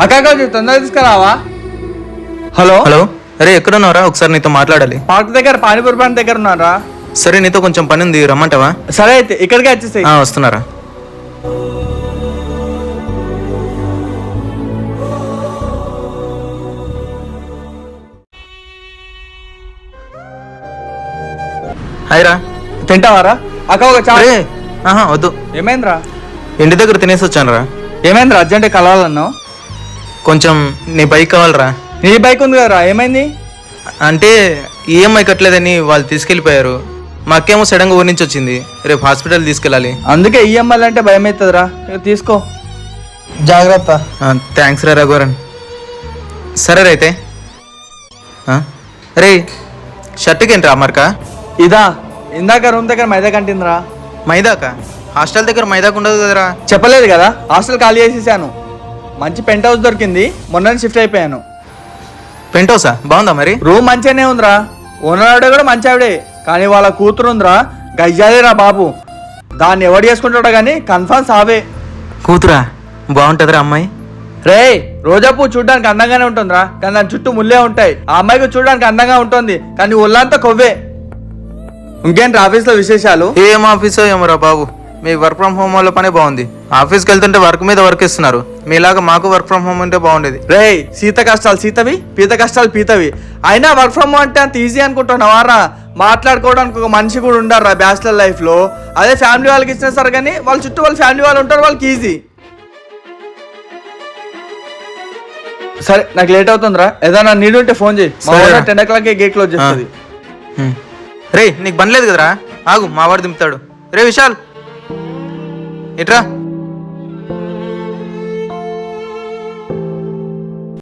అక్క కొంచెం తొందరగా తీసుకురావా. హలో హలో, అరే ఎక్కడున్నారా? ఒకసారి నీతో మాట్లాడాలి. పార్క్ దగ్గర పానీపూరి బండి దగ్గర ఉన్నారా? సరే, నీతో కొంచెం పని ఉంది, రమ్మంటావా? సరే అయితే ఇక్కడికే వచ్చేసాయి. వస్తున్నారా? హాయ్ రా. తింటావారా అక్క? ఒక చాయ్. అరే వద్దు, ఏమైందిరా? ఇంటి దగ్గర తినేసి వచ్చాను రా. ఏమైందిరా? అర్జెంట్ కలవాలన్నావు? కొంచెం నీ బైక్ కావాలరా. నీ బైక్ ఉంది కదరా, ఏమైంది? అంటే ఈఎంఐ కట్టలేదని వాళ్ళు తీసుకెళ్ళిపోయారు. మా అక్కేమో సడన్గా ఊరి నుంచి వచ్చింది, రేపు హాస్పిటల్ తీసుకెళ్ళాలి. అందుకే ఈఎంఐ అంటే భయం అవుతుందిరా. తీసుకో, జాగ్రత్త. థ్యాంక్స్ రా రఘువరన్. సరే అయితే రే, షర్ట్కి ఏంట్రా మరక? ఇదా ఇందాక రూమ్ దగ్గర మైదా కంటిందిరా. మైదాకా? హాస్టల్ దగ్గర మైదాకు ఉండదు కదరా. చెప్పలేదు కదా, హాస్టల్ ఖాళీ చేసేసాను. మంచి పెంట్ హౌస్ దొరికింది, మొన్న షిఫ్ట్ అయిపోయాను. పెంట్ హౌసా? బాగుందా మరి? రూమ్ మంచిగానే ఉందిరా. ఓనర్ ఆవిడ కూడా మంచి ఆవిడే, కానీ వాళ్ళ కూతురు ఉందిరా, గయ్యాలేరా బాబు. దాన్ని ఎవడు చేసుకుంటాడో కానీ కన్ఫర్మ్ సావే. కూతురా? బాగుంటుందిరా అమ్మాయి. రే, రోజాపూ చూడడానికి అందంగానే ఉంటుందిరా, కానీ దాని చుట్టూ ముల్లే ఉంటాయి. ఆ అమ్మాయికి చూడడానికి అందంగా ఉంటుంది, కానీ ఒళ్ళంతా కొవ్వే. ఇంకేంటి ఆఫీస్లో విశేషాలు? ఏం ఆఫీసో ఏమోరా బాబు, మీ వర్క్ ఫ్రమ్ హోమ్ వాళ్ళ పనే బాగుంది. ఆఫీస్కి వెళ్తుంటే వర్క్ మీద వర్క్ ఇస్తున్నారు. మీలాగా మాకు వర్క్ ఫ్రమ్ హోమ్ ఉంటే బాగుండేది. రే, సీత కష్టాలు సీతవి, పీత కష్టాలు పీతవి. అయినా వర్క్ ఫ్రమ్ హోమ్ అంటే అంత ఈజీ అనుకుంటున్నావారా? మాట్లాడుకోవడానికి ఒక మనిషి కూడా ఉండారా బ్యాచిలర్ లైఫ్లో. అదే ఫ్యామిలీ వాళ్ళకి ఇచ్చినా సరే, కానీ వాళ్ళ చుట్టూ వాళ్ళ ఫ్యామిలీ వాళ్ళు ఉంటారు, వాళ్ళకి ఈజీ. సరే, నాకు లేట్ అవుతుందిరా, ఏదైనా నీడు ఉంటే ఫోన్ చేయి. 10 o'clock గేట్ క్లోజ్ చేస్తుంది. రే, నీకు పని లేదు కదరా? ఆగు, మా వాడు దింపుతాడు. రే విశాల్, ఇట్రా.